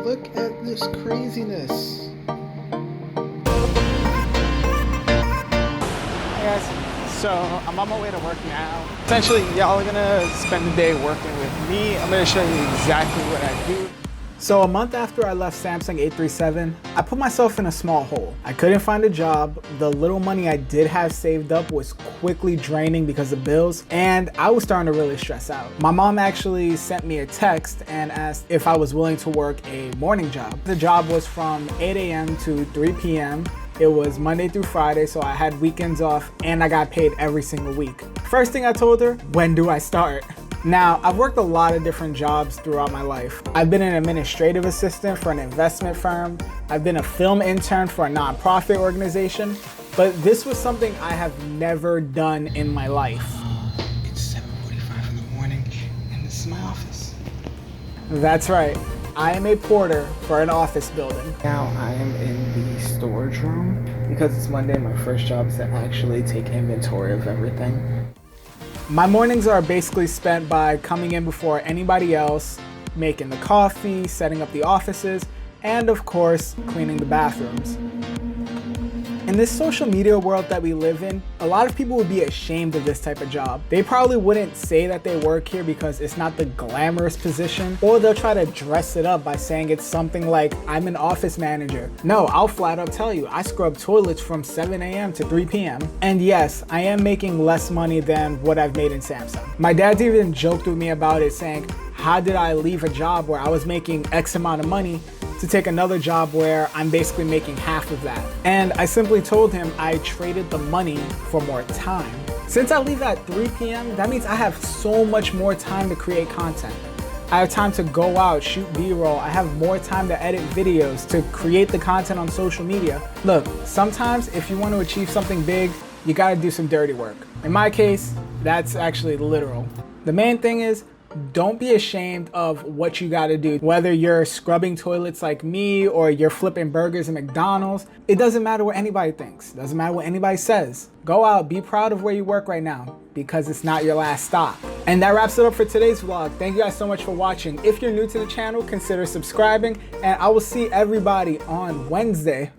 Look at this craziness. Hey guys, so I'm on my way to work now. Essentially, y'all are gonna spend the day working with me. I'm gonna show you exactly what I do. So a month after I left Samsung 837, I put myself in a small hole. I couldn't find a job. The little money I did have saved up was quickly draining because of bills, and I was starting to really stress out. My mom actually sent me a text and asked if I was willing to work a morning job. The job was from 8 a.m. to 3 p.m. It was Monday through Friday, so I had weekends off and I got paid every single week. First thing I told her, when do I start? Now, I've worked a lot of different jobs throughout my life. I've been an administrative assistant for an investment firm. I've been a film intern for a nonprofit organization, but this was something I have never done in my life. It's 7:45 in the morning, and this is my office. That's right. I am a porter for an office building. Now I am in the storage room. Because it's Monday, my first job is to actually take inventory of everything. My mornings are basically spent by coming in before anybody else, making the coffee, setting up the offices, and of course, cleaning the bathrooms. In this social media world that we live in, a lot of people would be ashamed of this type of job. They probably wouldn't say that they work here because it's not the glamorous position, or they'll try to dress it up by saying it's something like, I'm an office manager. No, I'll flat up tell you, I scrub toilets from 7 a.m. to 3 p.m. And yes, I am making less money than what I've made in Samsung. My dad even joked with me about it, saying, how did I leave a job where I was making X amount of money to take another job where I'm basically making half of that? And I simply told him I traded the money for more time. Since I leave at 3 p.m., that means I have so much more time to create content. I have time to go out, shoot B-roll. I have more time to edit videos, to create the content on social media. Look, sometimes if you want to achieve something big, you gotta do some dirty work. In my case, that's actually literal. The main thing is, don't be ashamed of what you gotta do. Whether you're scrubbing toilets like me or you're flipping burgers at McDonald's, it doesn't matter what anybody thinks. It doesn't matter what anybody says. Go out, be proud of where you work right now because it's not your last stop. And that wraps it up for today's vlog. Thank you guys so much for watching. If you're new to the channel, consider subscribing, and I will see everybody on Wednesday